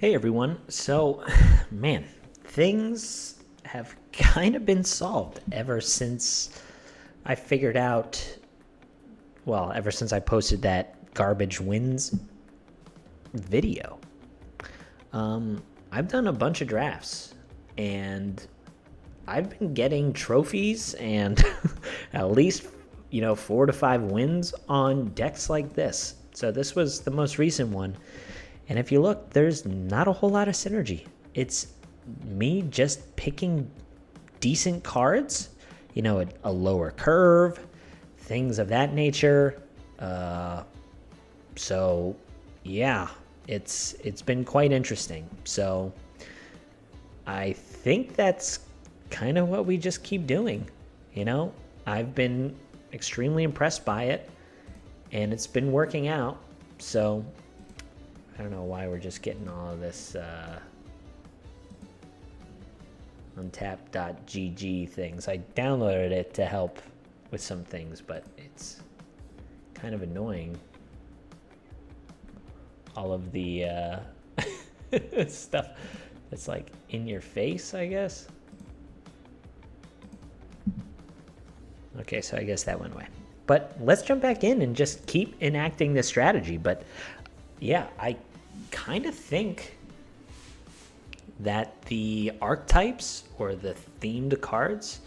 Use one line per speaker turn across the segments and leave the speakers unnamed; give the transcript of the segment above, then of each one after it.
Hey everyone. So, man, things have kind of been solved ever since I figured out, well, ever since I posted that garbage wins video. I've done a bunch of drafts and I've been getting trophies and at least, 4 to 5 wins on decks like this. So this was the most recent one. And if you look, there's not a whole lot of synergy. It's me just picking decent cards, a lower curve, things of that nature. So yeah, it's been quite interesting. So I think that's kind of what we just keep doing. I've been extremely impressed by it, and it's been working out. So I don't know why we're just getting all of this untap.gg things. I downloaded it to help with some things, but it's kind of annoying. All of the stuff that's like in your face, I guess. Okay, so I guess that went away. But let's jump back in and just keep enacting this strategy. But yeah, I kind of think that the archetypes or the themed cards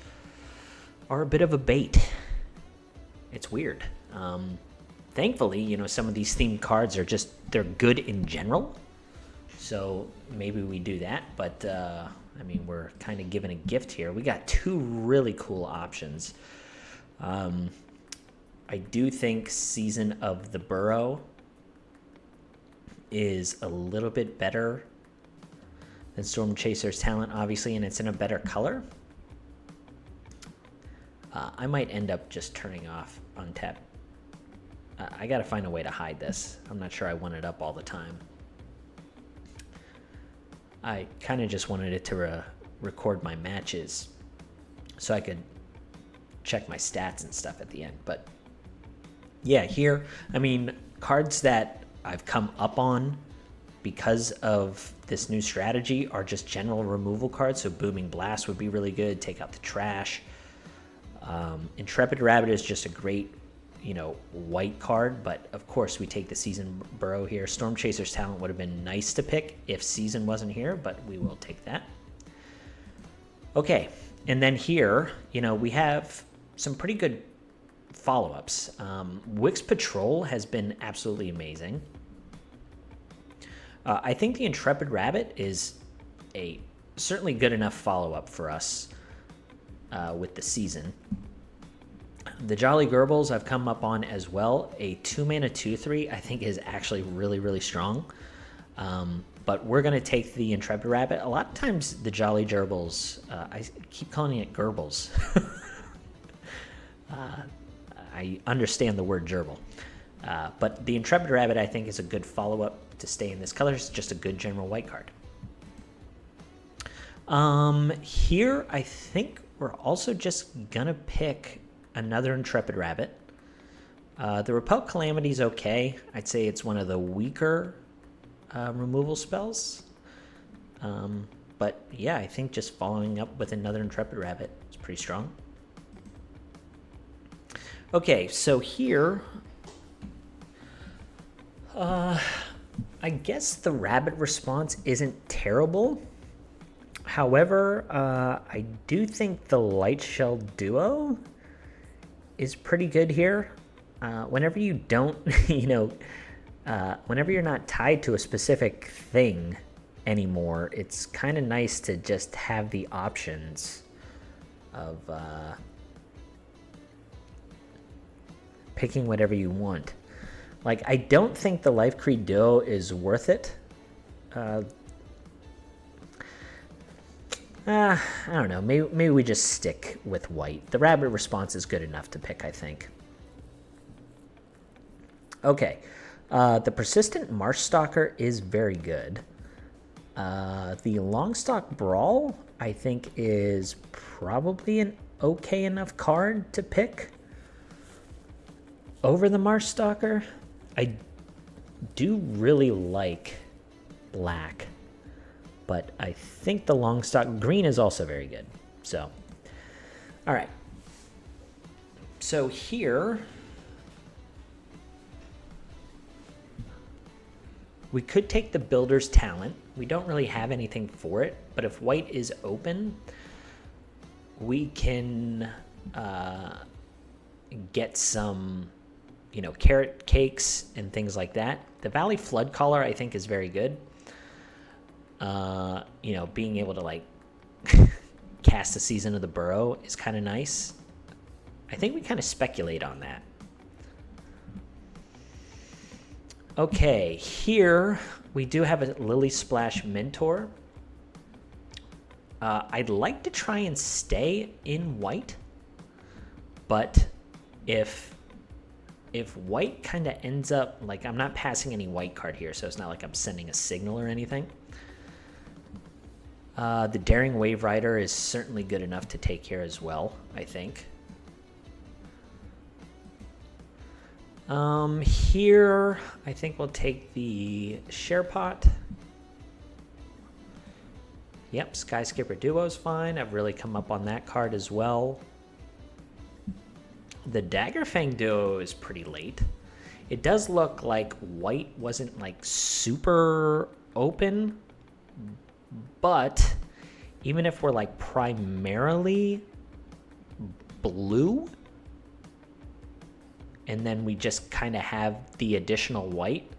are a bit of a bait. It's weird. Thankfully, some of these themed cards are they're good in general. So maybe we do that. But, we're kind of given a gift here. We got two really cool options. I do think Season of the Burrow is a little bit better than Storm Chaser's Talent, obviously, and it's in a better color. I might end up just turning off Untap. I gotta find a way to hide this. I'm not sure I want it up all the time. I kind of just wanted it to record my matches so I could check my stats and stuff at the end. But yeah, here, cards that I've come up on because of this new strategy are just general removal cards. So Booming Blast would be really good. Take out the trash. Intrepid Rabbit is just a great, white card. But of course, we take the Season Burrow here. Storm Chaser's Talent would have been nice to pick if Season wasn't here, but we will take that. Okay, and then here, we have some pretty good follow-ups. Wix Patrol has been absolutely amazing. I think the Intrepid Rabbit is a certainly good enough follow-up for us with the Season. The Jolly Gerbils I've come up on as well. A 2-mana 2/3 I think is actually really, really strong. But we're going to take the Intrepid Rabbit. A lot of times the Jolly Gerbils, I keep calling it Gerbils. I understand the word gerbil. But the Intrepid Rabbit, I think, is a good follow-up to stay in this color. It's just a good general white card. Here, I think we're also just going to pick another Intrepid Rabbit. The Repel Calamity is okay. I'd say it's one of the weaker removal spells. But yeah, I think just following up with another Intrepid Rabbit is pretty strong. Okay, so here, I guess the rabbit response isn't terrible. However, I do think the Light Shell Duo is pretty good here. Whenever you don't, whenever you're not tied to a specific thing anymore, it's kind of nice to just have the options of picking whatever you want. Like, I don't think the Life Creed Duo is worth it. I don't know. Maybe we just stick with white. The rabbit response is good enough to pick, I think. Okay. The Persistent Marshstalker is very good. The Longstock Brawl, I think, is probably an okay enough card to pick over the Marshstalker. I do really like black but I think the long stock green is also very good. So, all right. So here, we could take the Builder's Talent. We don't really have anything for it, but if white is open, we can get some, you know, carrot cakes and things like that. The Valley Flood Caller, I think, is very good. You know, being able to, like, cast the Season of the Burrow is kind of nice. I think we kind of speculate on that. Okay, here we do have a Lily Splash Mentor. I'd like to try and stay in white, but if white kind of ends up, like, I'm not passing any white card here, so it's not like I'm sending a signal or anything. The Daring Wave Rider is certainly good enough to take here as well, I think. Here, I think we'll take the Sharepot. Yep, Skyscraper Duo is fine. I've really come up on that card as well. The Daggerfang Duo is pretty late. It does look like white wasn't, like, super open, but even if we're, like, primarily blue, and then we just kind of have the additional white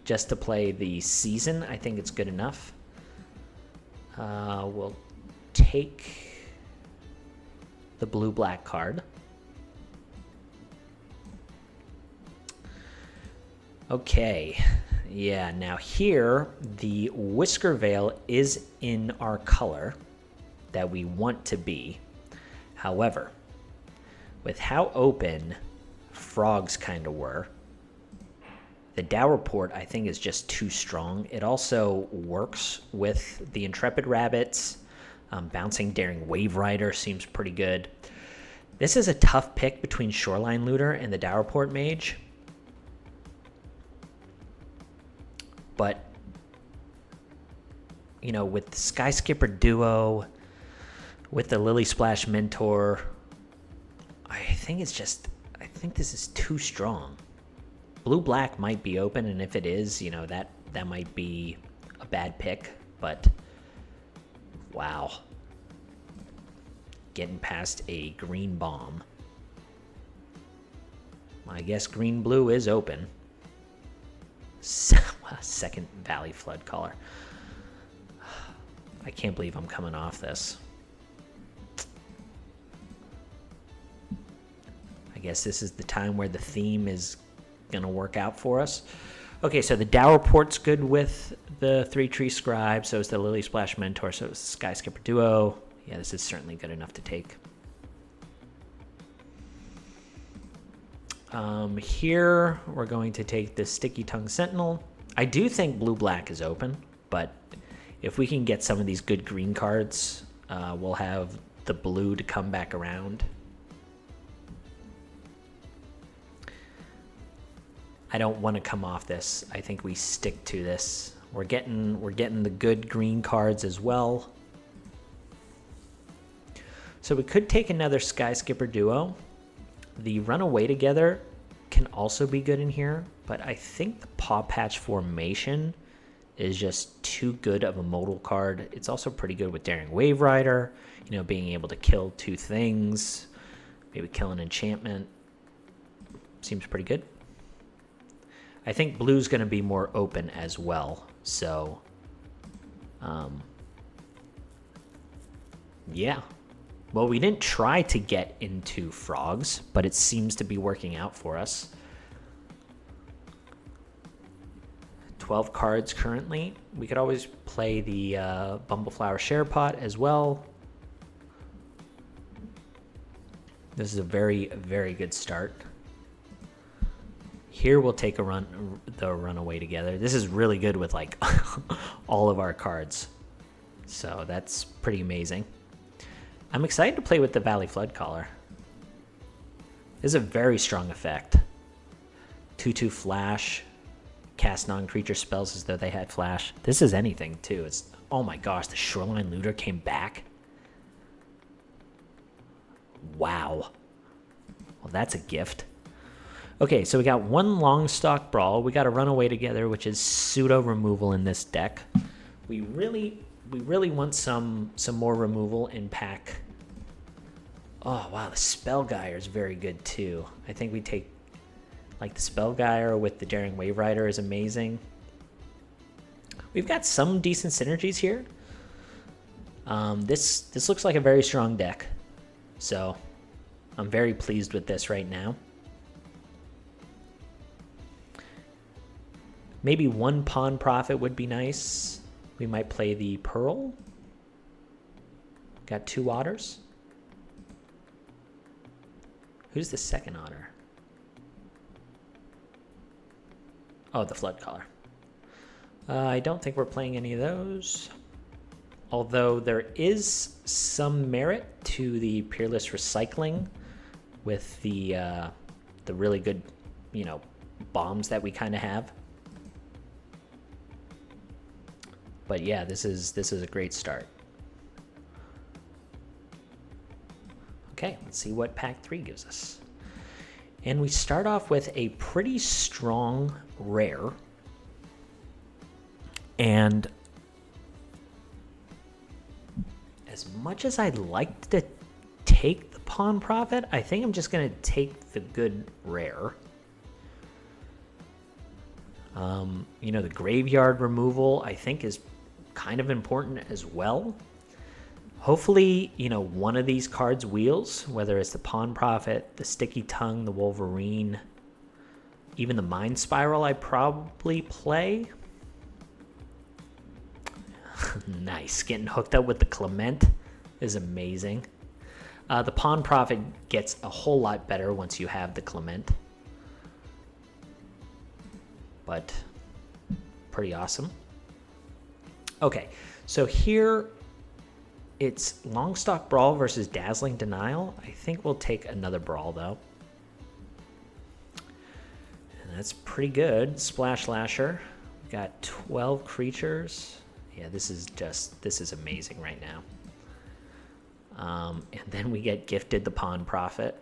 just to play the season, I think it's good enough. We'll take the blue-black card. Okay, yeah, now here, the Whisker Veil is in our color that we want to be. However, with how open Frogs kind of were, the Dower Port, I think, is just too strong. It also works with the Intrepid Rabbits. Bouncing Daring Wave Rider seems pretty good. This is a tough pick between Shoreline Looter and the Dower Port Mage. But, you know, with the Skyscraper Duo, with the Lily Splash Mentor, I think this is too strong. Blue-black might be open, and if it is, you know, that might be a bad pick, but wow. Getting past a green bomb. I guess green-blue is open. Second Valley Flood Caller. I can't believe I'm coming off this. I guess this is the time where the theme is going to work out for us. Okay, so the Dower Port's good with the 3-Tree Scribe, so is the Lily Splash Mentor, so is the Skyscraper Duo. Yeah, this is certainly good enough to take. Here, we're going to take the Sticky Tongue Sentinel. I do think blue-black is open, but if we can get some of these good green cards, we'll have the blue to come back around. I don't want to come off this. I think we stick to this. We're getting the good green cards as well. So we could take another Skyscraper Duo. The Runaway Together can also be good in here, but I think the Paw Patch Formation is just too good of a modal card. It's also pretty good with Daring Wave Rider, you know, being able to kill 2 things, maybe kill an enchantment. Seems pretty good. I think blue's going to be more open as well, so yeah. Well, we didn't try to get into Frogs, but it seems to be working out for us. 12 cards currently. We could always play the Bumbleflower Sharepot as well. This is a very, very good start. Here we'll take the Runaway Together. This is really good with, like, all of our cards. So that's pretty amazing. I'm excited to play with the Valley Flood Caller. This is a very strong effect. 2/2 flash, cast non-creature spells as though they had flash. This is anything too. It's Oh my gosh, the Shoreline Looter came back. Wow. Well, that's a gift. Okay, so we got one Longstock Brawl. We got a Runaway Together, which is pseudo removal in this deck. We really want some more removal in pack. Oh wow, the Spellgyre is very good too. I think we take like the Spellgyre with the Daring Wave Rider is amazing. We've got some decent synergies here. This looks like a very strong deck, so I'm very pleased with this right now. Maybe one Pawn Prophet would be nice. We might play the Pearl. Got 2 otters. Who's the second otter? Oh, the Flood Caller. I don't think we're playing any of those. Although there is some merit to the Peerless Recycling with the really good, bombs that we kind of have. But yeah, this is a great start. Okay, let's see what pack 3 gives us. And we start off with a pretty strong rare. And as much as I'd like to take the Pawn Prophet, I think I'm just going to take the good rare. The graveyard removal, I think, is kind of important as well. Hopefully, one of these cards wheels, whether it's the Pawn Prophet, the Sticky Tongue, the Wolverine, even the Mind Spiral I probably play. Nice. Getting hooked up with the Clement is amazing. The Pawn Prophet gets a whole lot better once you have the Clement. But pretty awesome. Okay, so here it's Longstock Brawl versus Dazzling Denial. I think we'll take another Brawl, though. And that's pretty good. Splash Lasher. We've got 12 creatures. Yeah, this is amazing right now. And then we get gifted the Pawn Prophet.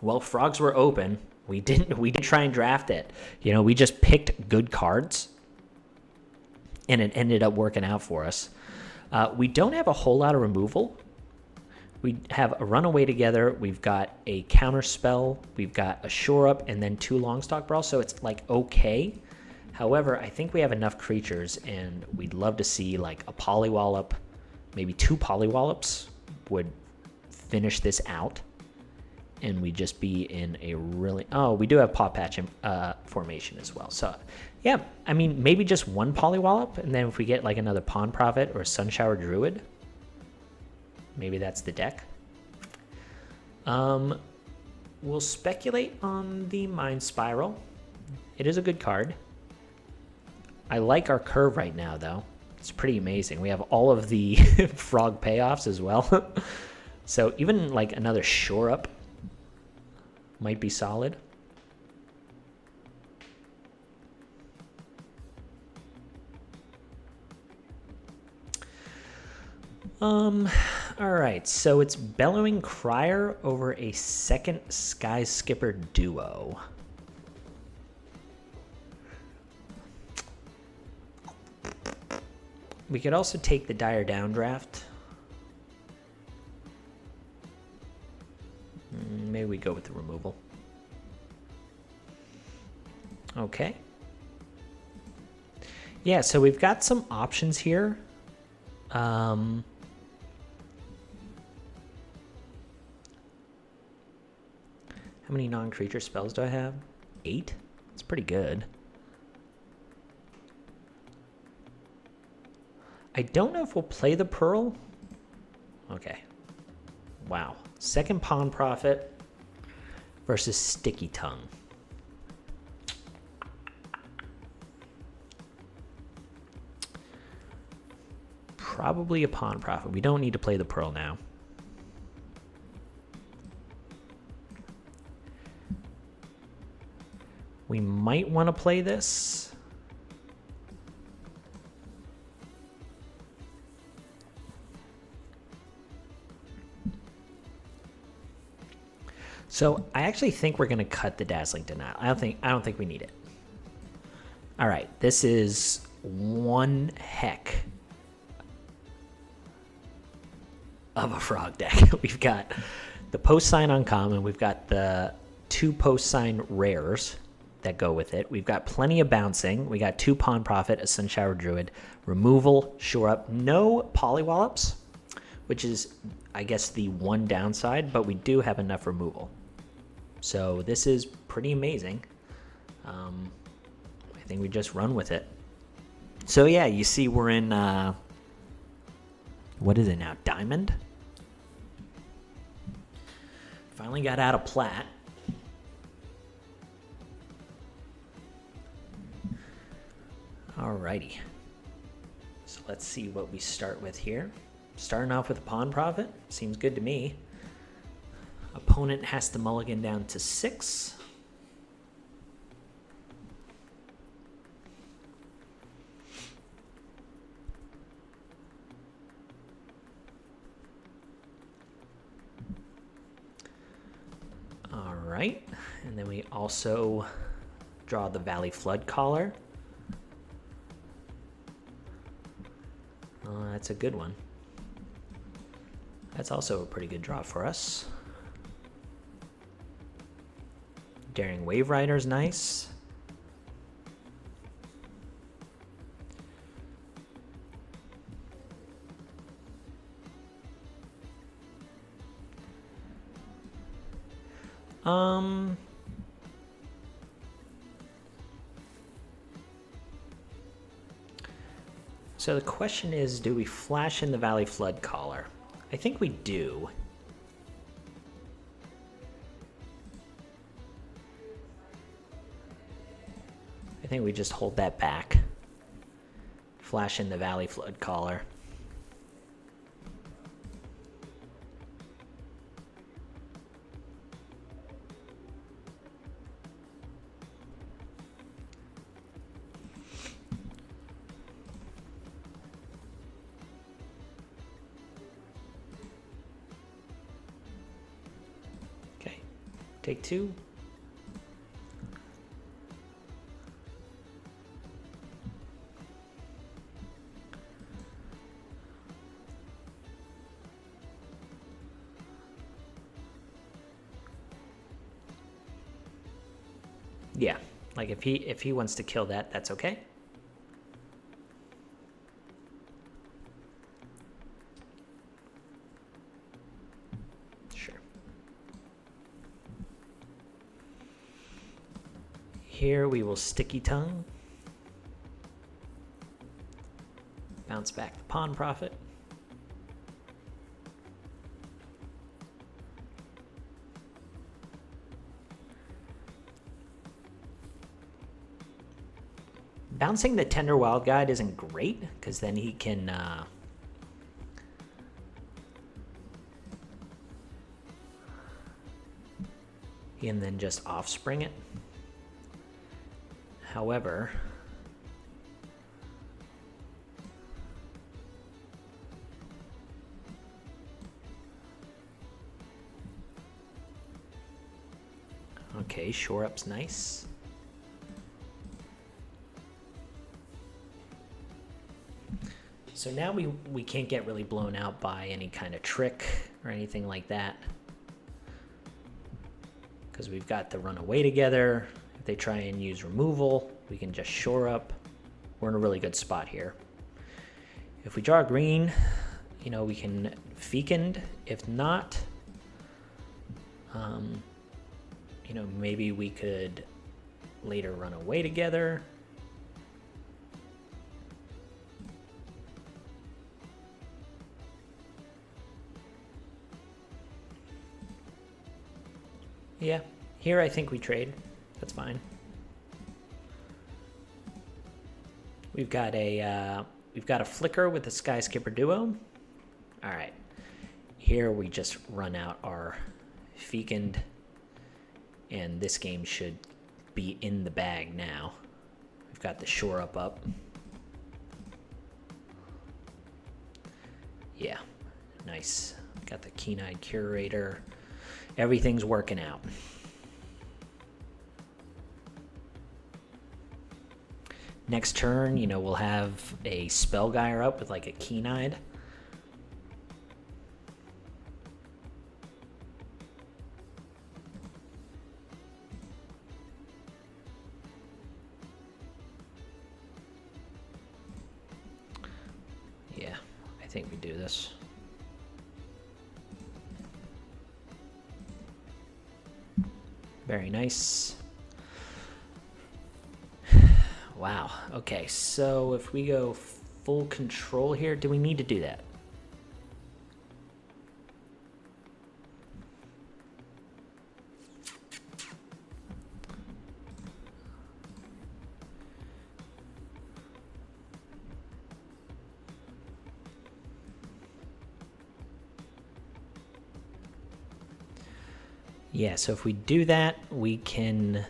Well, frogs were open. We didn't try and draft it. We just picked good cards, and it ended up working out for us. We don't have a whole lot of removal. We have a Runaway Together. We've got a Counter Spell. We've got a Shore Up, and then 2 Longstock Brawl. So it's like okay. However, I think we have enough creatures, and we'd love to see like a Polywallop, maybe 2 Polywallops would finish this out. And we just be in a really... Oh, we do have Paw Patch formation as well. So, yeah, I mean, maybe just 1 Polywallop, and then if we get like another Pawn Prophet or a Sunshower Druid, maybe that's the deck. We'll speculate on the Mind Spiral. It is a good card. I like our curve right now, though. It's pretty amazing. We have all of the frog payoffs as well. So even like another Shore Up might be solid. All right, so it's Bellowing Crier over a second Sky Skipper duo. We could also take the Dire Downdraft. Maybe we go with the removal. Okay. Yeah, so we've got some options here. How many non-creature spells do I have? 8? It's pretty good. I don't know if we'll play the Pearl. Okay. Wow. Second Pawn Prophet versus Sticky Tongue. Probably a Pawn Prophet. We don't need to play the Pearl now. We might want to play this. So I actually think we're going to cut the Dazzling Denial. I don't think we need it. All right, this is one heck of a frog deck. We've got the post sign uncommon. We've got the 2 post sign rares that go with it. We've got plenty of bouncing. We got 2 Pawn Prophet, a Sunshower Druid, removal, shore up, no Polywallops, which is, I guess, the one downside, but we do have enough removal. So this is pretty amazing. I think we just run with it. So yeah, you see we're in, what is it now, Diamond? Finally got out of Plat. Alrighty. So let's see what we start with here. Starting off with a Pawn Prophet. Seems good to me. Opponent has to mulligan down to 6. Alright. And then we also draw the Valley Flood Caller. That's a good one. That's also a pretty good draw for us. Daring Wave Rider's nice. So the question is, do we flash in the Valley Flood Caller? I think we do. I think we just hold that back. Flash in the Valley Flood Caller. Okay, take 2. Yeah, like if he wants to kill that, that's okay. Sure. Here we will Sticky Tongue. Bounce back the Pawn Prophet. Bouncing the Tender Wild Guide isn't great, because then he can then just offspring it. However, okay, shore up's nice. So now we can't get really blown out by any kind of trick or anything like that, because we've got the run away together. If they try and use removal, we can just shore up. We're in a really good spot here. If we draw green, you know, we can Fecund. If not, you know, maybe we could later run away together. Yeah, here I think we trade. That's fine. We've got a flicker with the Sky Skipper Duo. All right, here we just run out our Fecund, and this game should be in the bag now. We've got the shore up. Yeah, nice. Got the Keen-Eyed Curator. everything's working out. Next turn, you know, we'll have a Spellgire up with like a Keen-Eyed. Yeah, I think we do this. Very nice. Wow. Okay, so if we go full control here, do we need to do that? Yeah, so if we do that, we can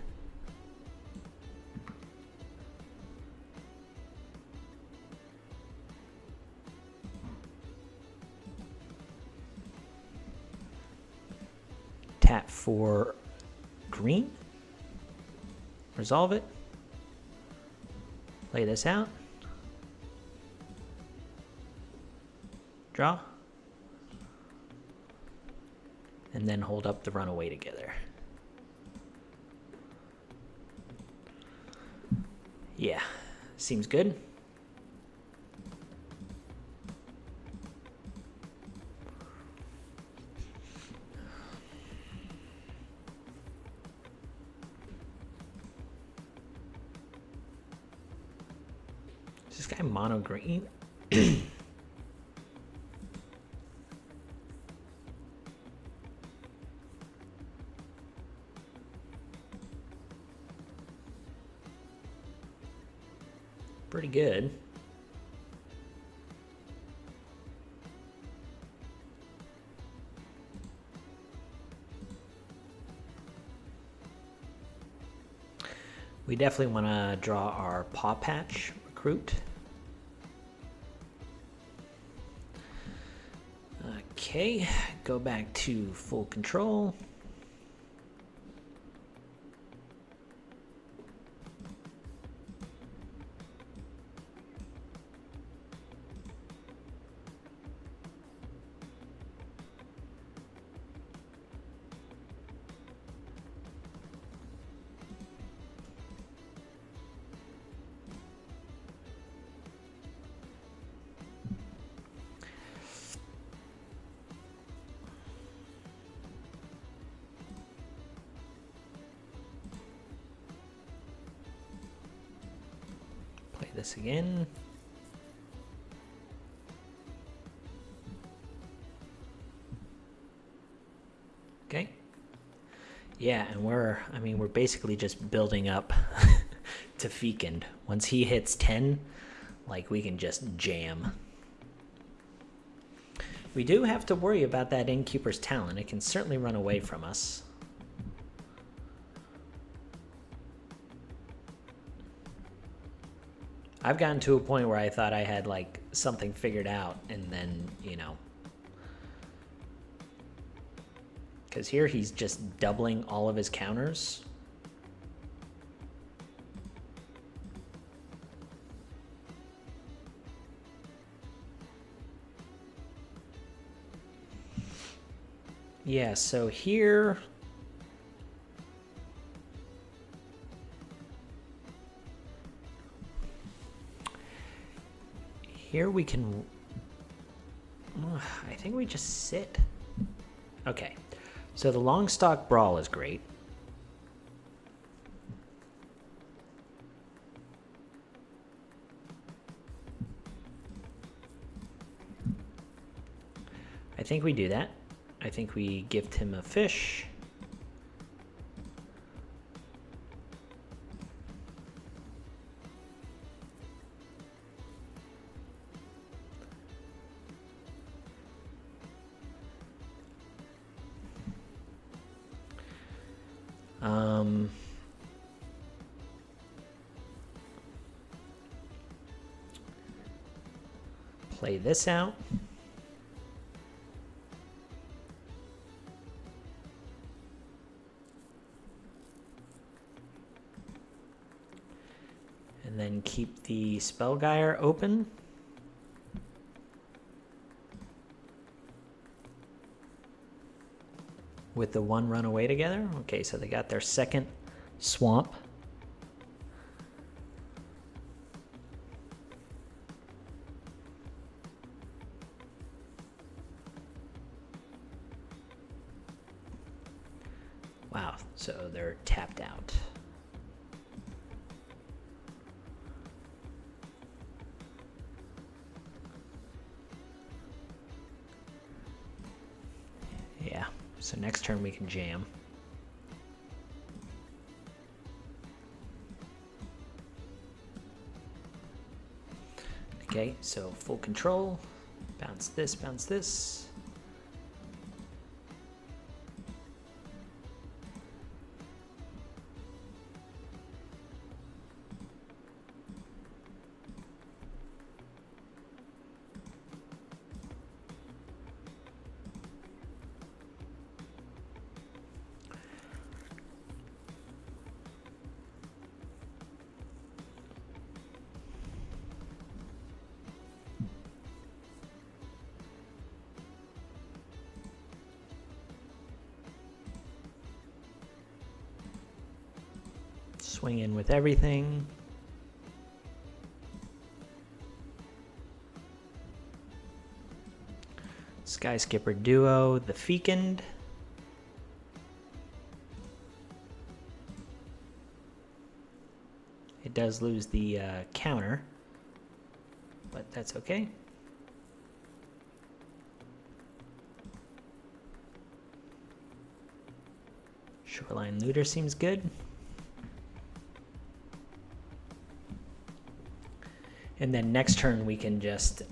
tap for green, resolve it, play this out, draw, and then hold up the runaway together. Yeah, seems good. Is this guy mono green? Pretty good. We definitely want to draw our Paw Patch recruit. Okay, go back to full control. This again. Okay. Yeah, and we're basically just building up to Fecund. Once he hits 10, like, we can just jam. We do have to worry about that Innkeeper's Talent. It can certainly run away from us. I've gotten to a point where I thought I had like something figured out, and then, you know, because here he's just doubling all of his counters. Yeah, so here we can, I think we just sit. Okay, so the Longstock Brawl is great. I think we do that. I think we gift him a fish. Play this out. And then keep the Spellgyre open. With the one run away together. Okay, so they got their second swamp. Wow, so they're tapped out. Yeah, so next turn we can jam. Okay, so full control. Bounce this, bounce this. Swing in with everything. Skyskipper Duo, the Fecund. It does lose the counter, but that's okay. Shoreline Looter seems good. And then next turn we can just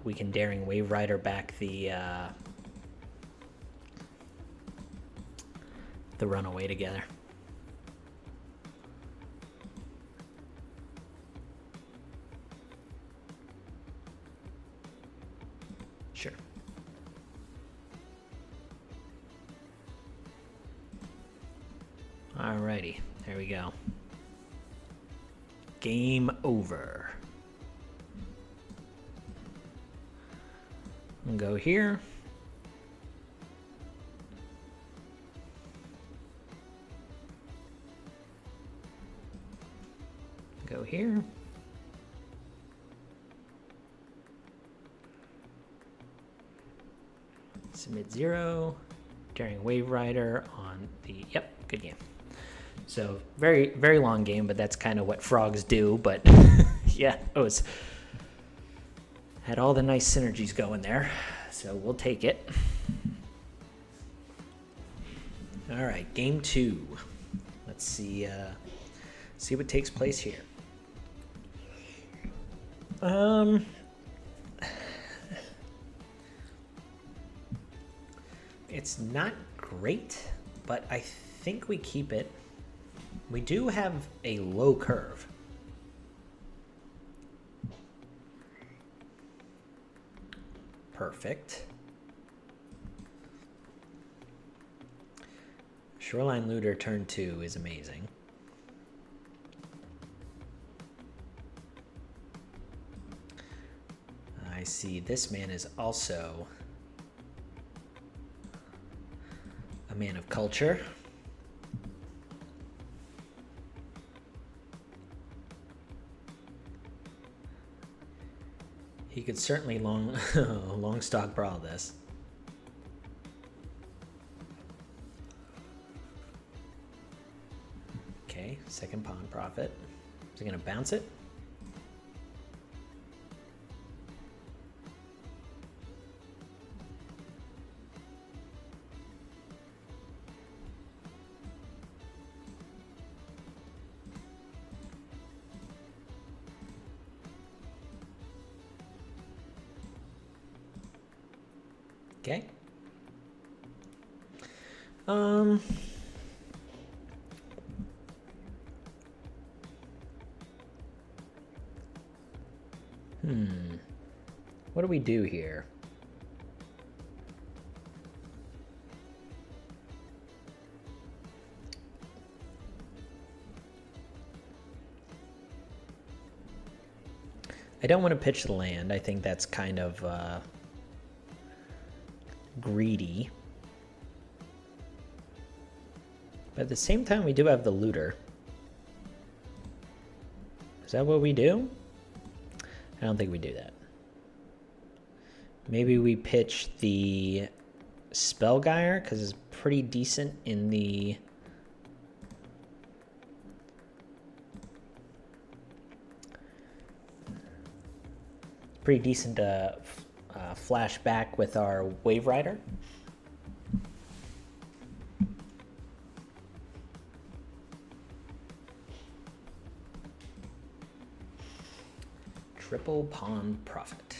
we can Daring Wave Rider back the runaway together. Sure. Alrighty, there we go. Game over. And go here. Go here. Submit 0. Daring Wave Rider on the, yep, good game. So very, very long game, but that's kind of what frogs do. But yeah, it was, had all the nice synergies going there. So we'll take it. All right, game 2. Let's see what takes place here. It's not great, but I think we keep it. We do have a low curve. Perfect. Shoreline Looter turn 2 is amazing. I see this man is also a man of culture. He could certainly long stock brawl this. Okay, second pawn profit. Is he gonna bounce it? Okay. What do we do here? I don't want to pitch the land. I think that's kind of greedy. But at the same time, we do have the looter. Is that what we do? I don't think we do that. Maybe we pitch the Spellgire, because it's pretty decent in the... Pretty decent flashback with our Wave Rider. Triple Pawn Profit.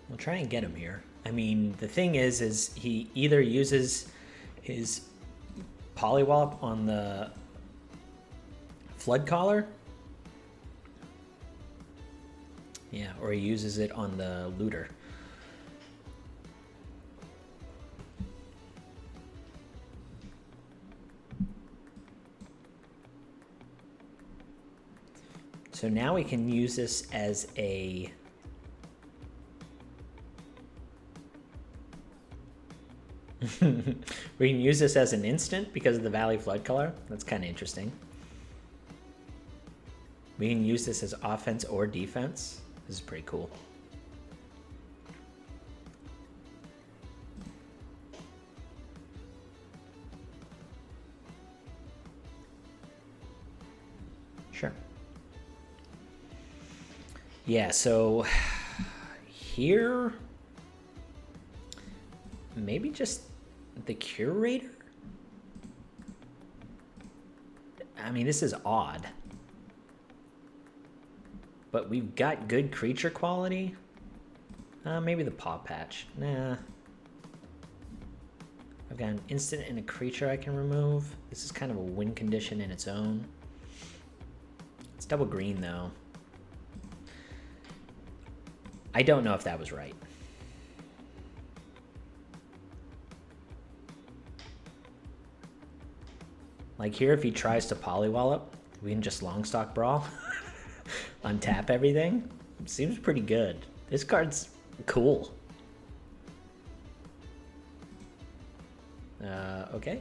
We'll try and get him here. I mean, the thing is he either uses his Polywallop on the Flood Collar, yeah, or he uses it on the looter. So now we can use this as a we can use this as an instant because of the Valley Flood Color. That's kind of interesting. We can use this as offense or defense. This is pretty cool. Sure. Yeah, so here, maybe just the Curator? I mean, this is odd. But we've got good creature quality. Maybe the Paw Patch. Nah. I've got an instant and a creature I can remove. This is kind of a win condition in its own. It's double green, though. I don't know if that was right. Like here, if he tries to Polywallop, we can just Longstock Brawl. Untap everything. Seems pretty good. This card's cool. Okay.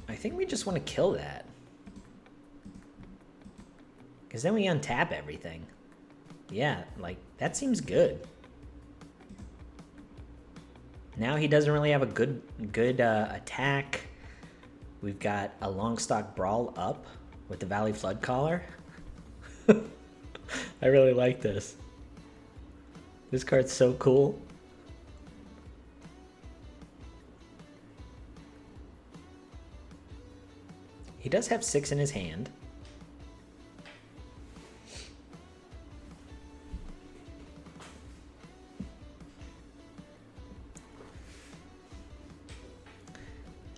I think we just want to kill that. Because then we untap everything. Yeah, like, that seems good. Now he doesn't really have a good attack. We've got a Longstock Brawl up with the Valley Flood Collar. I really like this. This card's so cool. He does have 6 in his hand.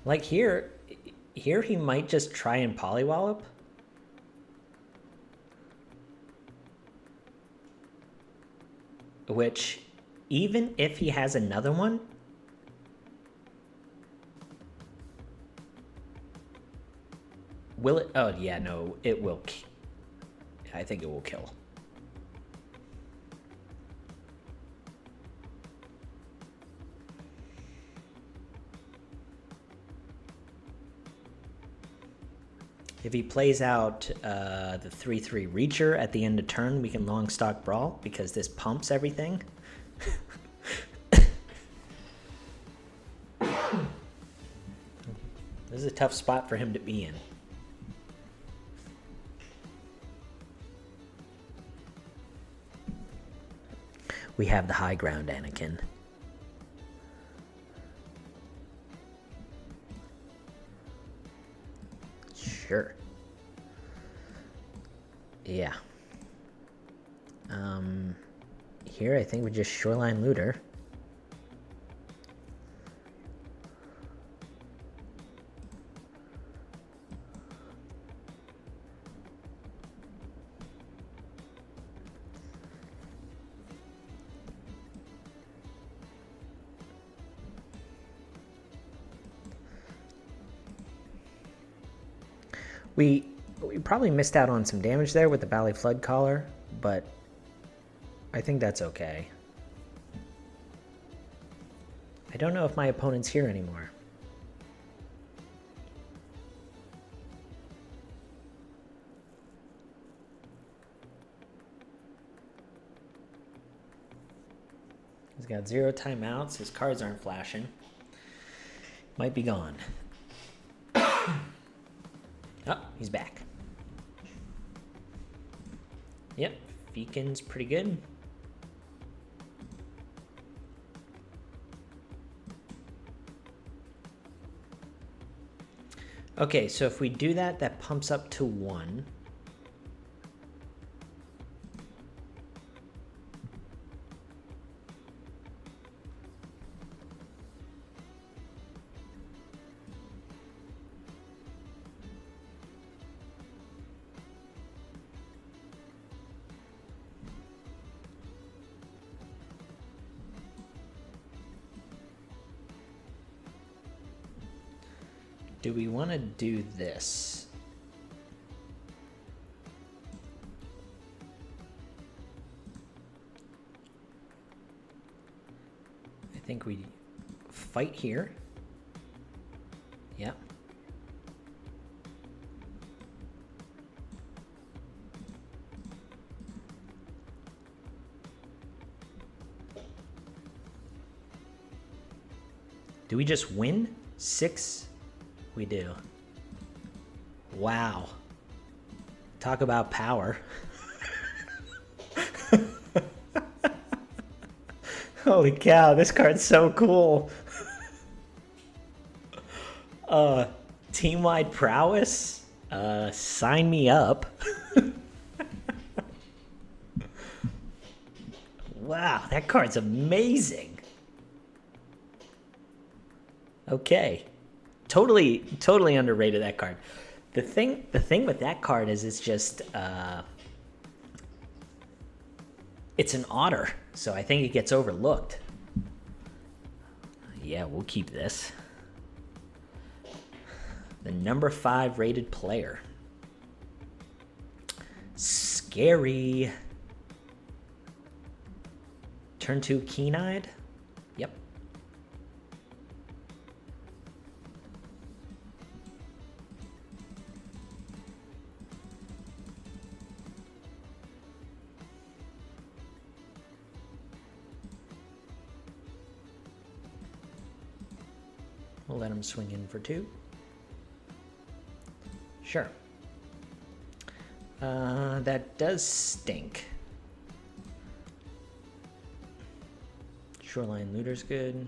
Like here he might just try and Polywallop. Which, even if he has another one, will it? Oh, yeah, no, it will. I think it will kill. If he plays out the 3/3 Reacher at the end of turn, we can Longstock Brawl because this pumps everything. This is a tough spot for him to be in. We have the high ground, Anakin. Sure. Yeah. here I think we just Shoreline Looter. We probably missed out on some damage there with the Valley Flood Collar, but I think that's okay. I don't know if my opponent's here anymore. He's got 0 timeouts. His cards aren't flashing. Might be gone. Oh, he's back. Yep, Feakin's pretty good. Okay, so if we do that, that pumps up to 1. Do we want to do this? I think we fight here. Yep. Do we just win? 6? We do. Wow. Talk about power. Holy cow, this card's so cool. Team-wide prowess? Sign me up. Wow, that card's amazing. Okay. Totally underrated, that card. The thing with that card is it's just it's an otter, so I think it gets overlooked. Yeah, we'll keep this. The number 5 rated player. Scary. Turn 2 Keen-Eyed. Yep. We'll let him swing in for 2. Sure. That does stink. Shoreline Looter's good.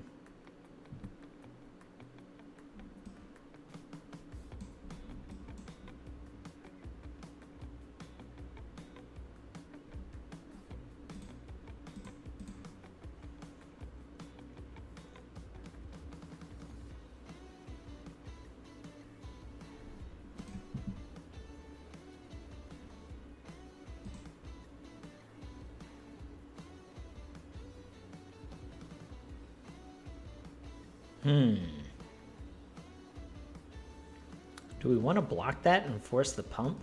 Do we want to block that and force the pump?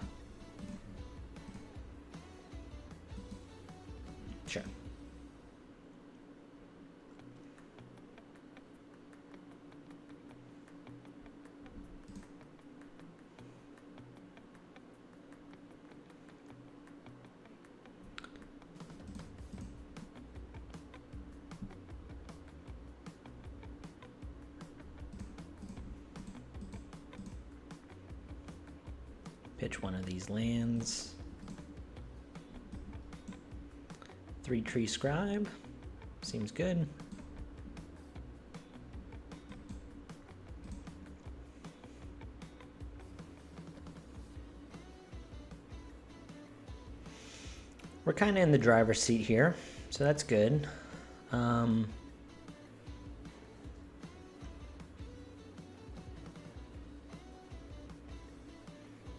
Sure. Pitch one of these lands. 3 Tree Scribe. Seems good. We're kind of in the driver's seat here. So that's good.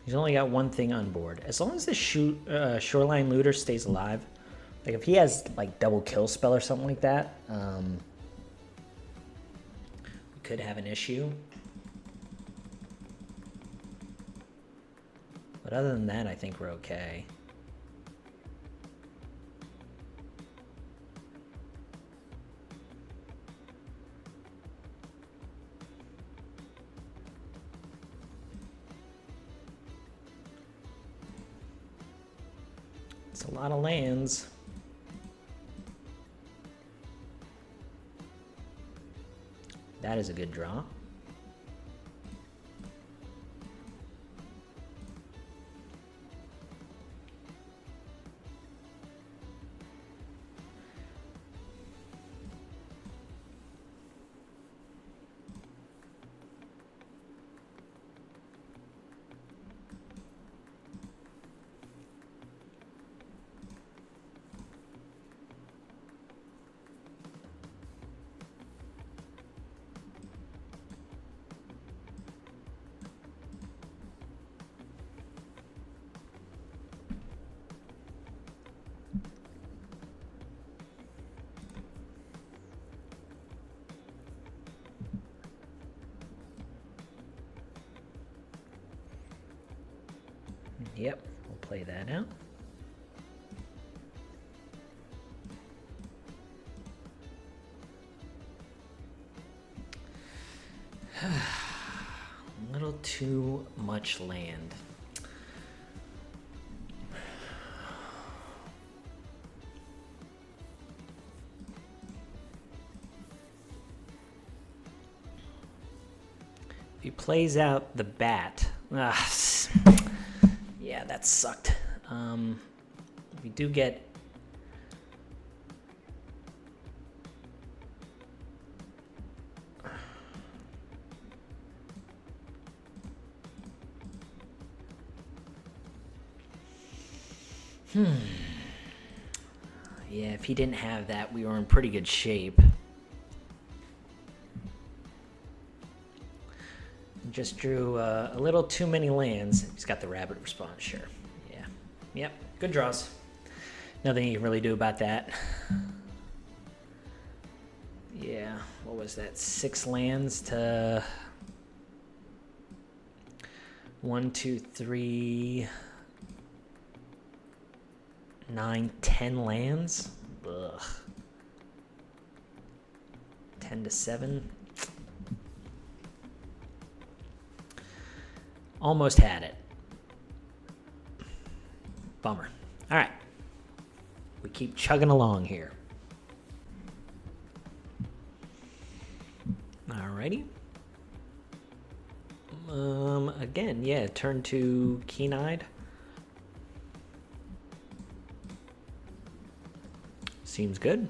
He's only got one thing on board. As long as the Shoreline Looter stays alive, like if he has like double kill spell or something like that, we could have an issue. But other than that, I think we're okay. It's a lot of lands. That is a good draw. Yep, we'll play that out. A little too much land. If he plays out the bat, yeah, that sucked. We do get yeah, if he didn't have that, we were in pretty good shape. Just drew a little too many lands. He's got the rabbit response, sure. Yeah. Yep, good draws. Nothing you can really do about that. Yeah, what was that? 6 lands to 1, 2, 3, 9, 10 lands. Ugh. 10 to 7. Almost had it. Bummer. All right. We keep chugging along here. Alrighty. Again, yeah, turn to Keen-Eyed. Seems good.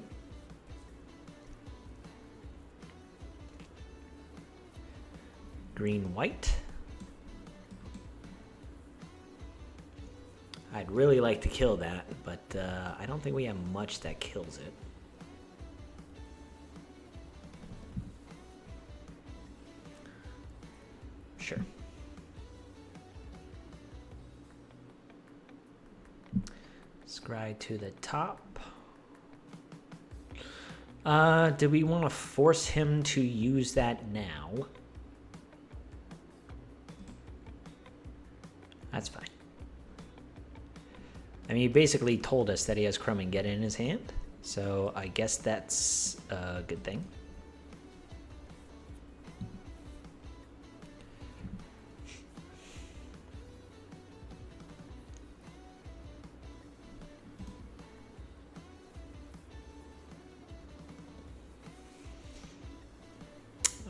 Green-White. I'd really like to kill that, but I don't think we have much that kills it. Sure. Scry to the top. Do we want to force him to use that now? That's fine. I mean, he basically told us that he has Crumb and Get in his hand, so I guess that's a good thing.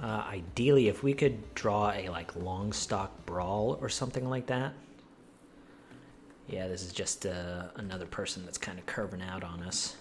Ideally, if we could draw a like long stock brawl or something like that. Yeah, this is just another person that's kind of curving out on us.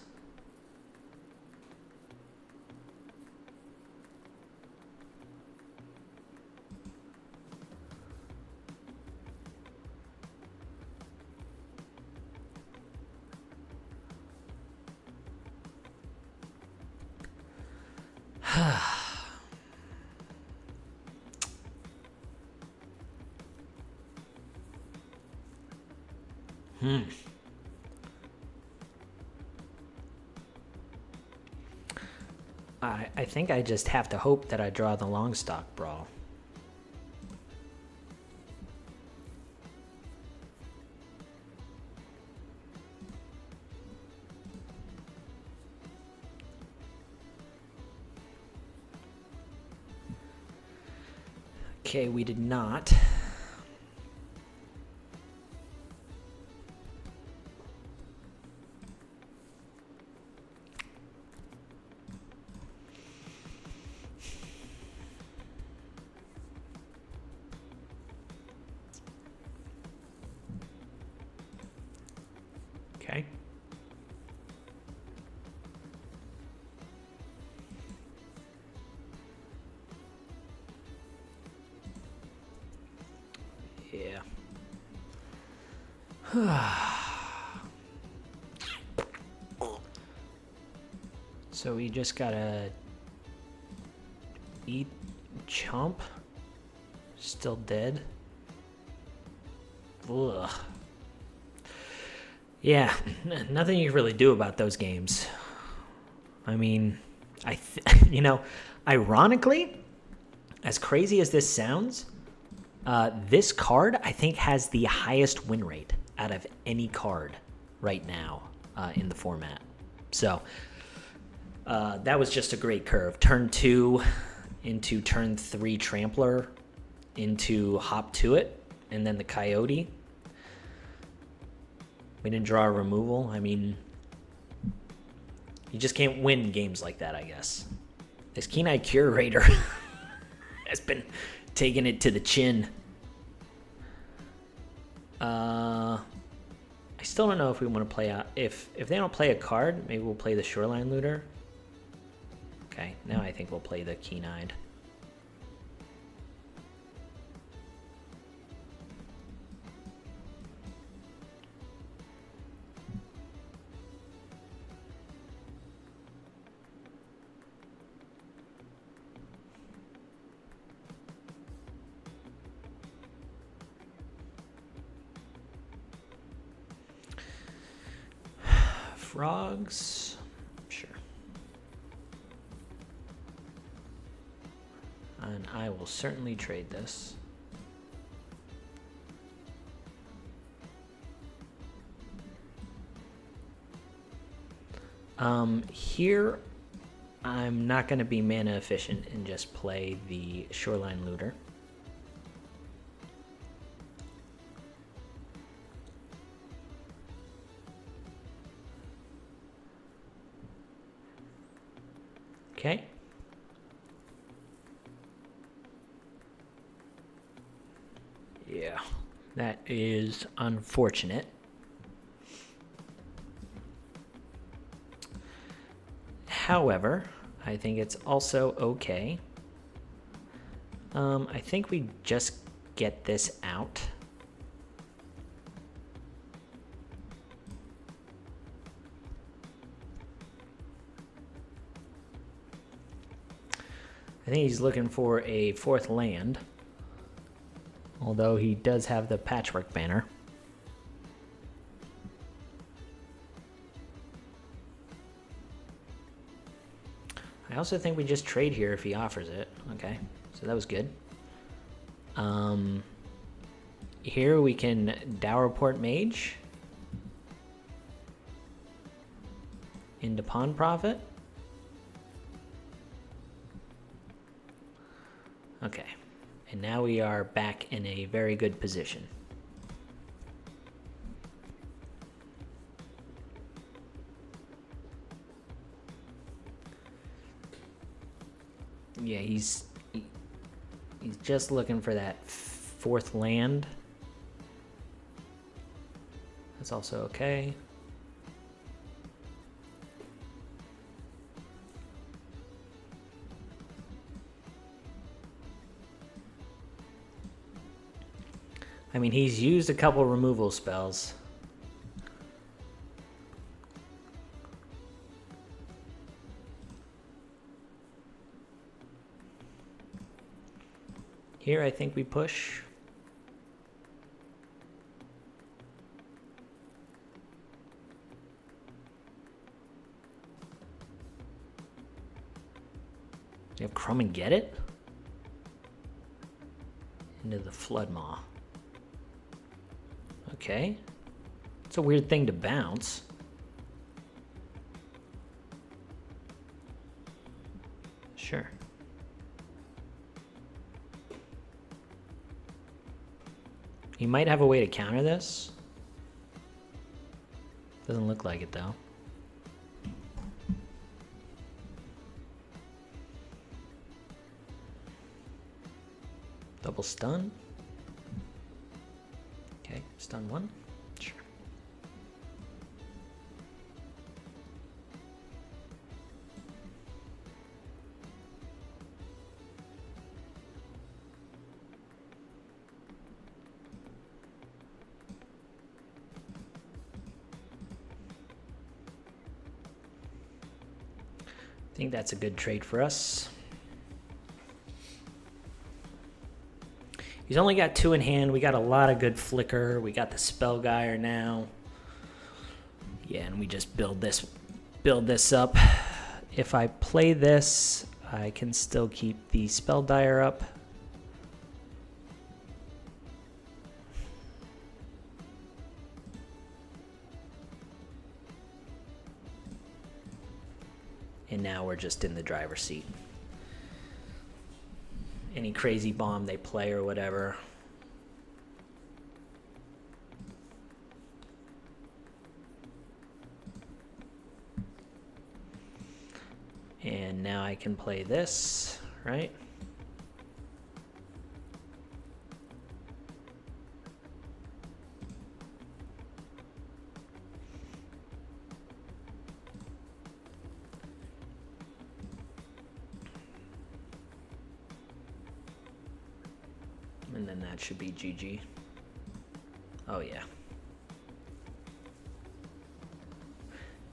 I think I just have to hope that I draw the long stock brawl. Okay, we did not. Okay. Yeah. So we just gotta eat chump. Still dead. Ugh. Yeah, nothing you can really do about those games. I mean, you know, ironically, as crazy as this sounds, this card I think has the highest win rate out of any card right now in the format. So that was just a great curve. Turn 2 into turn 3 Trampler into Hop to It, and then the Coyote. We didn't draw a removal. I mean, you just can't win games like that, I guess. This Keen-Eye Curator has been taking it to the chin. I still don't know if we want to play out. If they don't play a card, maybe we'll play the Shoreline Looter. Okay, now I think we'll play the Keen-Eyed. Frogs, sure. And I will certainly trade this. Here, I'm not going to be mana efficient and just play the Shoreline Looter. Okay. Yeah, that is unfortunate. However, I think it's also okay. I think we just get this out. I think he's looking for a 4th land, although he does have the Patchwork Banner. I also think we just trade here if he offers it. Okay, so that was good. Here we can Dowerport Mage into Pawn Profit. Okay, and now we are back in a very good position. Yeah, he's just looking for that 4th land. That's also okay. I mean, he's used a couple removal spells. Here, I think we push. You have Crumb and Get It? Into the Flood Maw. Okay. It's a weird thing to bounce. Sure. He might have a way to counter this. Doesn't look like it though. Double stun. Okay, stun one. Sure. I think that's a good trade for us. He's only got 2 in hand. We got a lot of good flicker. We got the Spellgire now. Yeah, and we just build this up. If I play this, I can still keep the Spelldire up. And now we're just in the driver's seat. Any crazy bomb they play or whatever. And now I can play this, right? And then that should be GG. Oh yeah.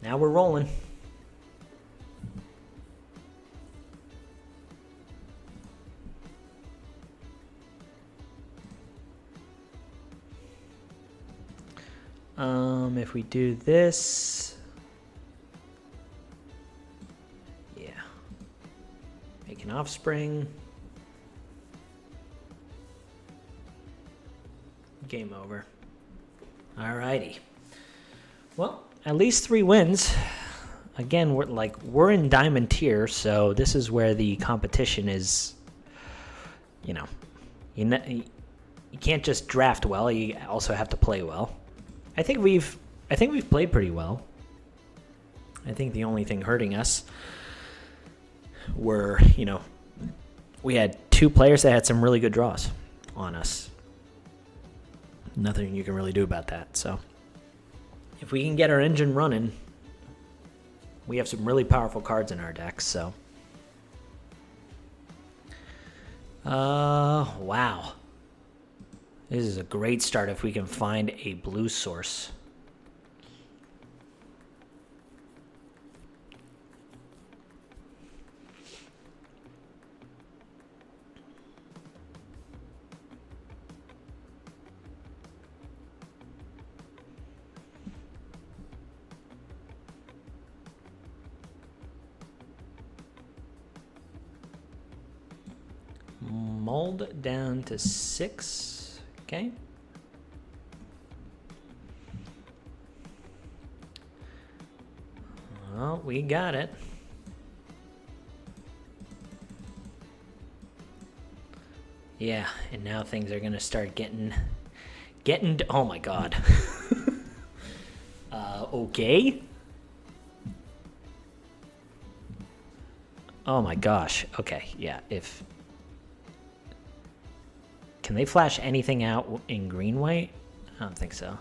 Now we're rolling. If we do this, yeah, make an offspring. Game over. Alrighty. Well, at least 3 wins. Again, we're in diamond tier, so this is where the competition is. You know, you can't just draft well. You also have to play well. I think we've played pretty well. I think the only thing hurting us were, we had 2 players that had some really good draws on us. Nothing you can really do about that. So if we can get our engine running, we have some really powerful cards in our deck. So wow, this is a great start if we can find a blue source. Mold down to 6. Okay. Well, we got it. Yeah, and now things are gonna start getting oh my god. Okay. Oh my gosh. Okay, yeah, can they flash anything out in green white? I don't think so.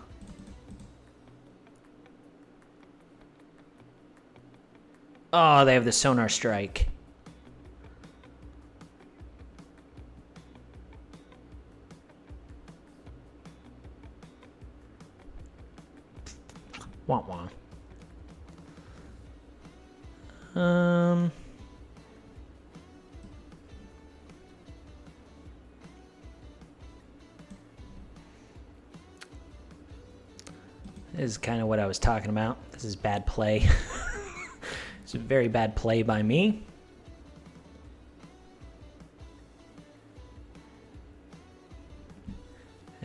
Oh, they have the Sonar Strike. Wah wah. This is kind of what I was talking about. This is bad play. It's a very bad play by me.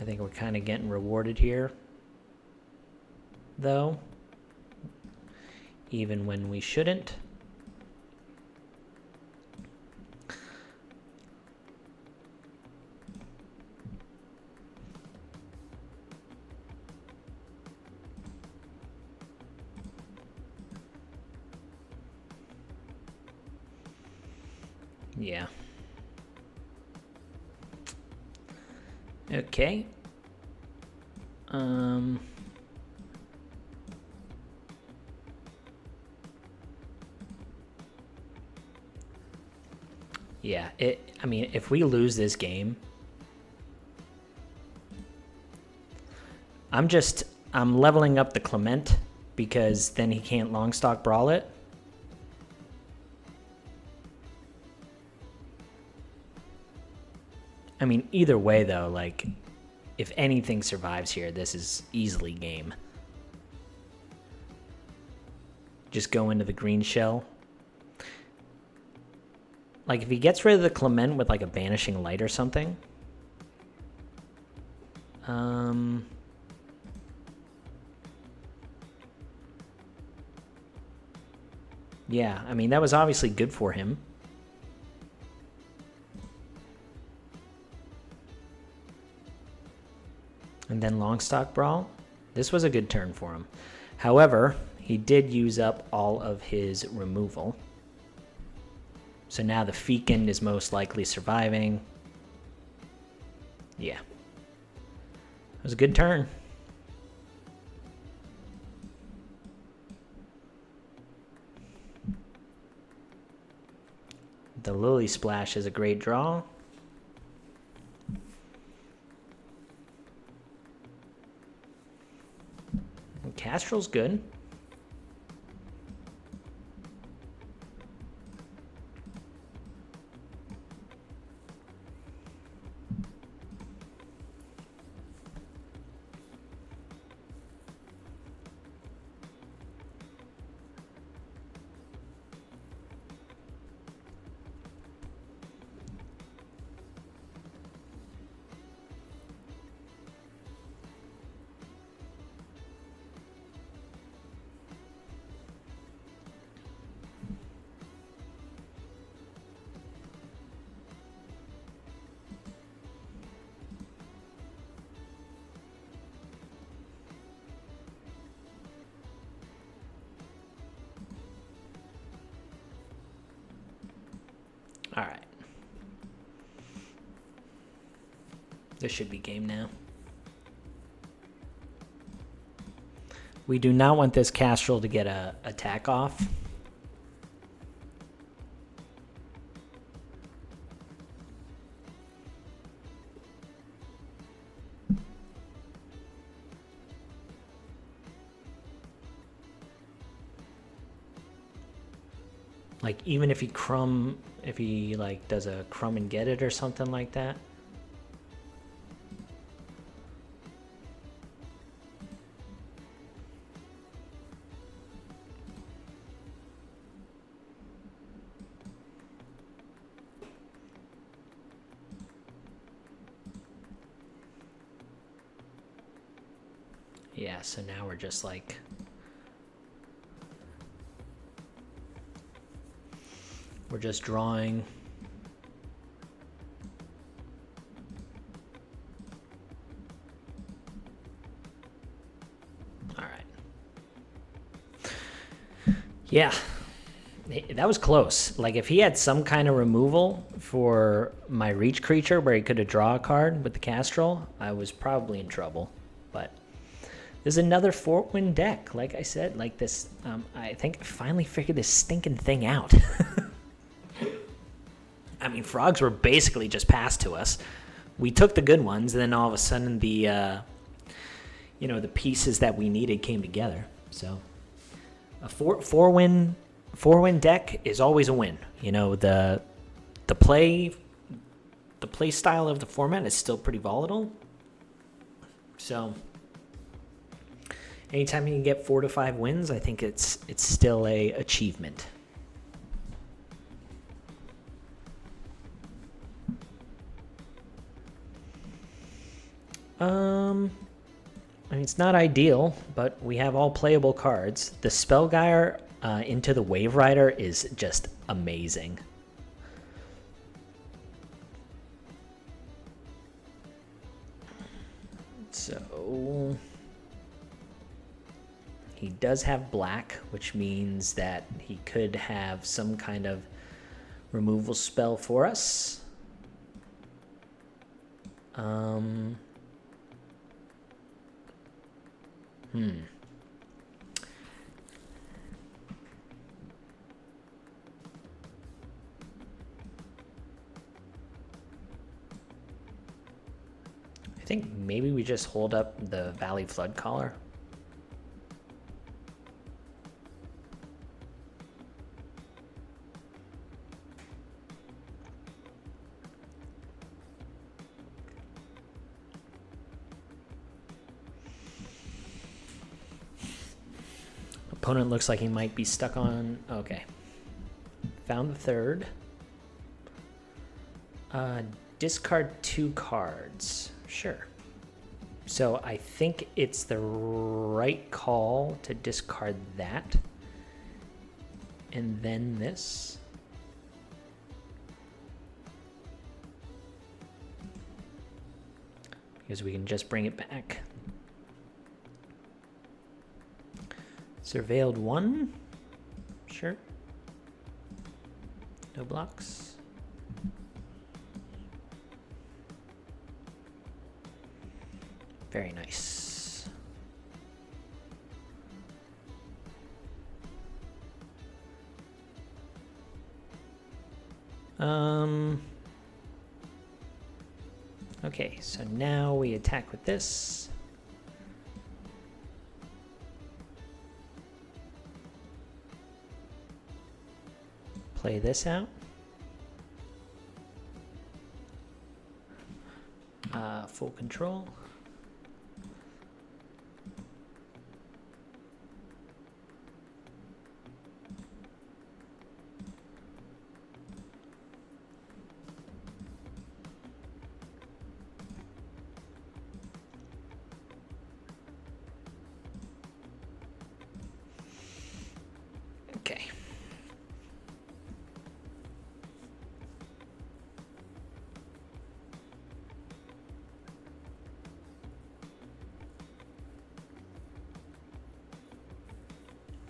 think we're kind of getting rewarded here, though, even when we shouldn't. Yeah. Okay. Yeah, I mean, if we lose this game, I'm leveling up the Clement because then he can't Longstock Brawl it. I mean, either way, though, like, if anything survives here, this is easily game. Just go into the green shell. Like, if he gets rid of the Clement with, like, a Banishing Light or something. Yeah, I mean, that was obviously good for him. And then Longstock Brawl. This was a good turn for him. However, he did use up all of his removal. So now the Fekin is most likely surviving. Yeah. It was a good turn. The Lily Splash is a great draw. Castrol's good. All right. This should be game now. We do not want this Castrol to get a attack off. Like, even if he like does a crumb and get it or something like that. Yeah, so now we're just like, we're just drawing. All right. Yeah, that was close. Like, if he had some kind of removal for my reach creature where he could have drawn a card with the Castrol, I was probably in trouble. But there's another 4-win deck. Like I said, like this, I think I finally figured this stinking thing out. I mean, frogs were basically just passed to us. We took the good ones, and then all of a sudden the, the pieces that we needed came together. So a four-win deck is always a win. You know, the play style of the format is still pretty volatile. So anytime you can get 4 to 5 wins, I think it's still a achievement. I mean, it's not ideal, but we have all playable cards. The Spellgyre into the Wave Rider is just amazing. So he does have black, which means that he could have some kind of removal spell for us. I think maybe we just hold up the Valley Flood Caller. Opponent looks like he might be stuck on... Okay. Found the third. Discard 2 cards. Sure. So I think it's the right call to discard that. And then this. Because we can just bring it back. Surveilled 1. Sure. No blocks. Very nice. Okay, so now we attack with this. Play this out. Full control. Okay.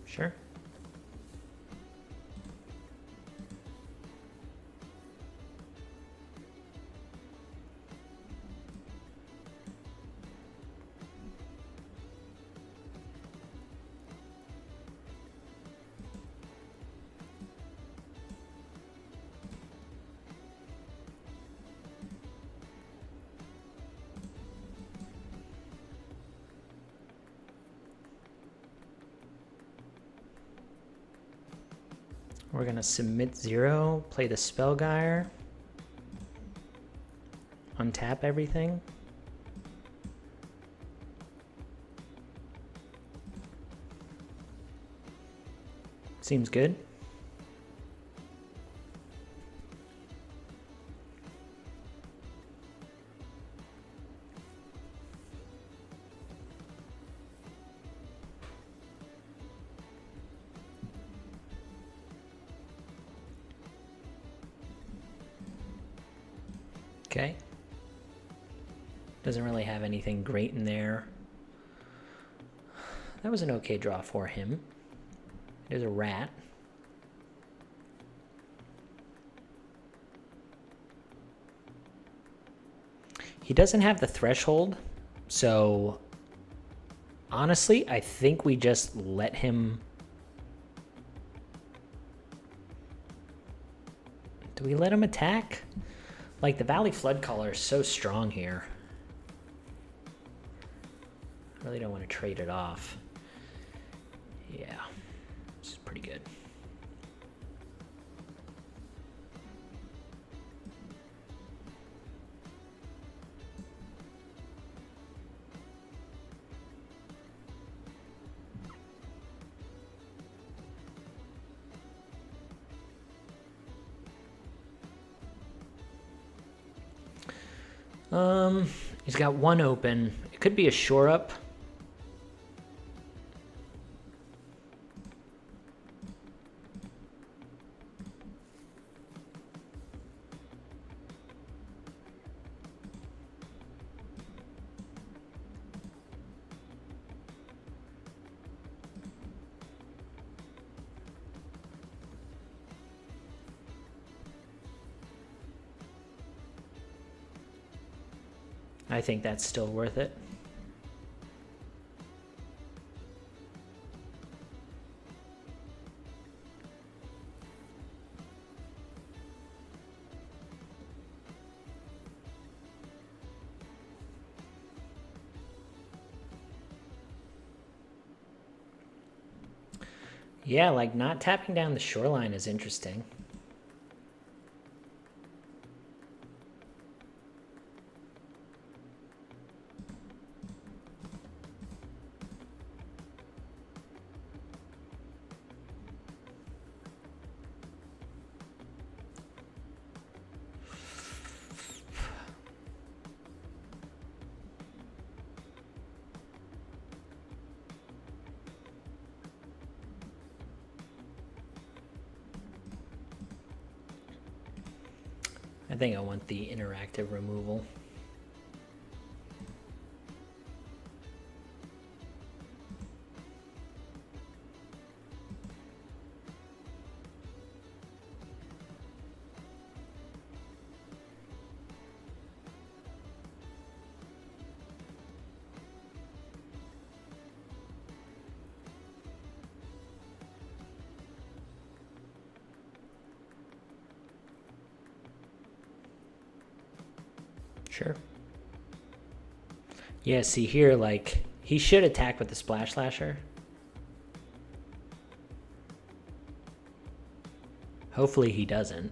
Sure. We're gonna submit 0, play the Spellgyre, untap everything. Seems good. Okay. Doesn't really have anything great in there. That was an okay draw for him. There's a rat. He doesn't have the threshold, so honestly, I think we just let him... Do we let him attack? Like, the Valley Flood Caller is so strong here. I really don't want to trade it off. Yeah, this is pretty good. He's got one open. It could be a shore up. I think that's still worth it. Yeah, like not tapping down the shoreline is interesting. I think I want the interactive removal. Sure. Yeah, see here, like, he should attack with the Splash Slasher. Hopefully he doesn't.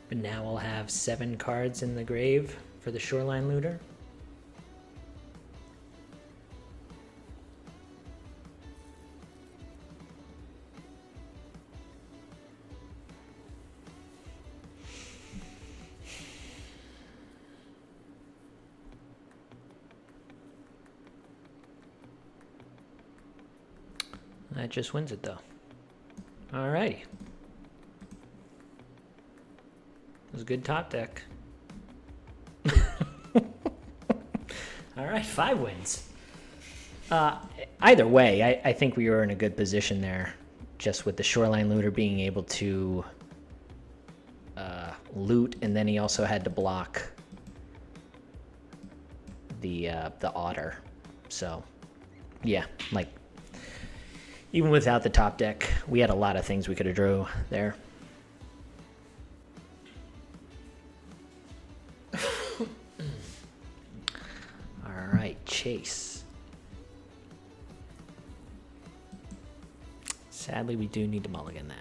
But now we'll have 7 cards in the grave for the Shoreline Looter. That just wins it, though. All right. It was a good top deck. All right, 5 wins. Either way, I think we were in a good position there, just with the Shoreline Looter being able to loot, and then he also had to block the Otter. So, yeah, like, even without the top deck, we had a lot of things we could have drew there. All right, Chase. Sadly, we do need to mulligan that.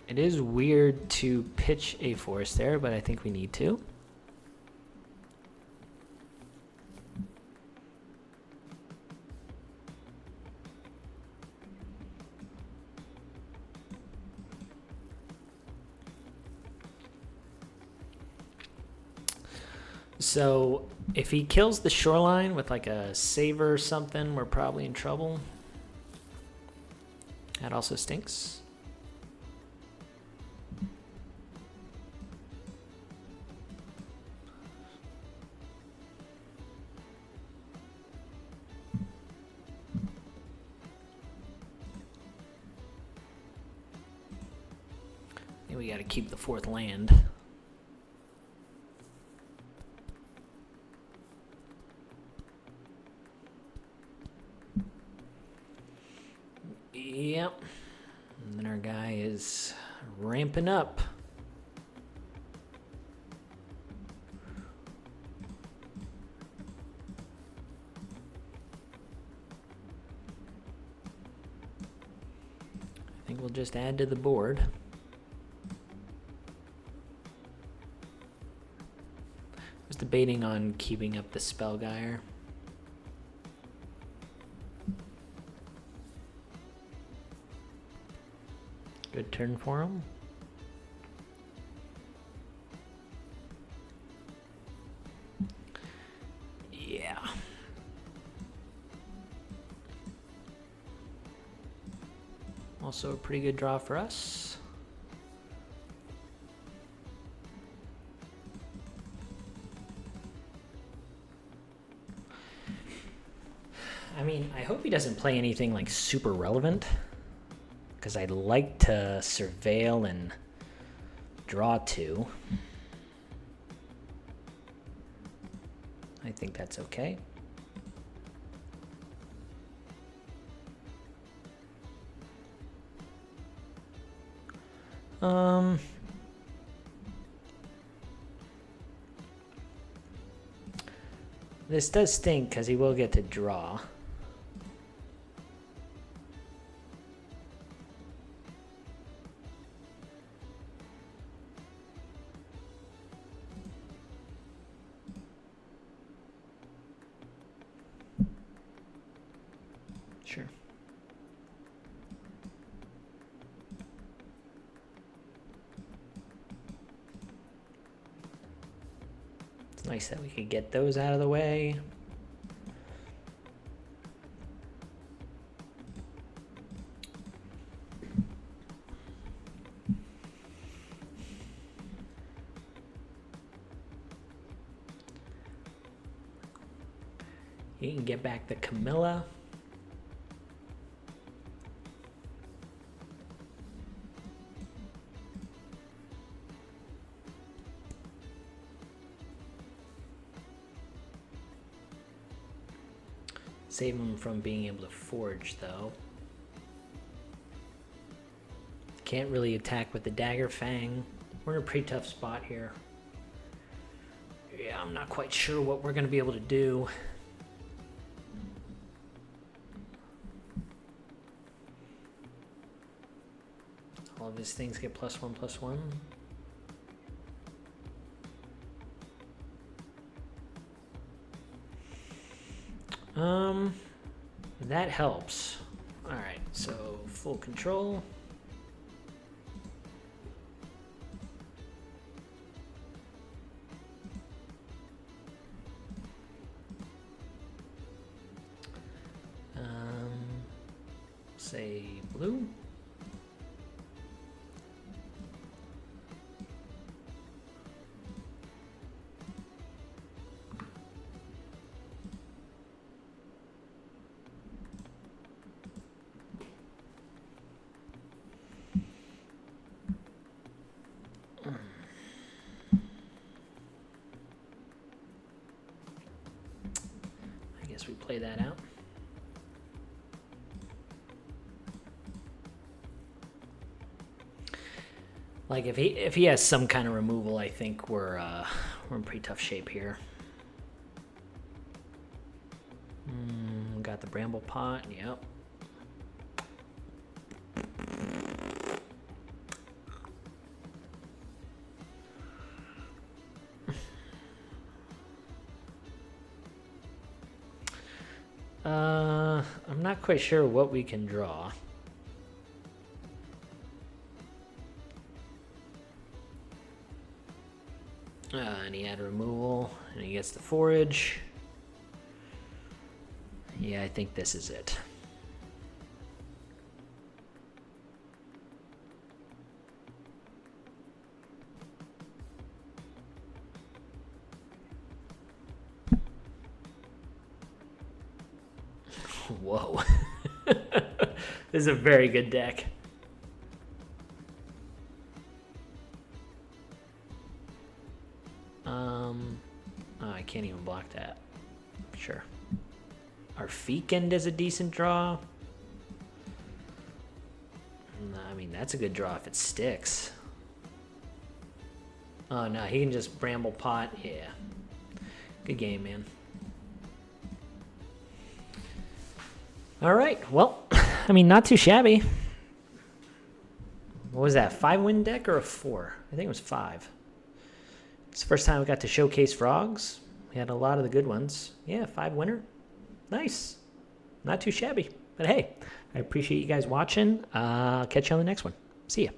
It is weird to pitch a forest there, but I think we need to. So if he kills the Shoreline with like a Saver or something, we're probably in trouble. That also stinks. I think we got to keep the 4th land. Yep. And then our guy is ramping up. I think we'll just add to the board. I was debating on keeping up the Spellgire. Good turn for him. Yeah. Also a pretty good draw for us. I mean, I hope he doesn't play anything like super relevant, because I'd like to surveil and draw two. I think that's okay. This does stink because he will get to draw. Sure. It's nice that we could get those out of the way. You can get back the Camilla. Save him from being able to forge, though. Can't really attack with the Dagger Fang. We're in a pretty tough spot here. Yeah, I'm not quite sure what we're going to be able to do. All of his things get +1/+1. That helps. All right, so full control. Say blue. I guess we play that out. Like if he has some kind of removal, I think we're in pretty tough shape here. Got the Bramble Pot. Yep. I'm not quite sure what we can draw. And he had removal, and he gets the forage. Yeah, I think this is it. Whoa. This is a very good deck. Oh, I can't even block that. Sure. Our Feekend is a decent draw. I mean, that's a good draw if it sticks. Oh, no, he can just Bramble Pot. Yeah. Good game, man. All right. Well, I mean, not too shabby. What was that, 5-win deck or a 4? I think it was 5. It's the first time we got to showcase frogs. We had a lot of the good ones. Yeah, 5-winner. Nice. Not too shabby. But hey, I appreciate you guys watching. I'll catch you on the next one. See ya.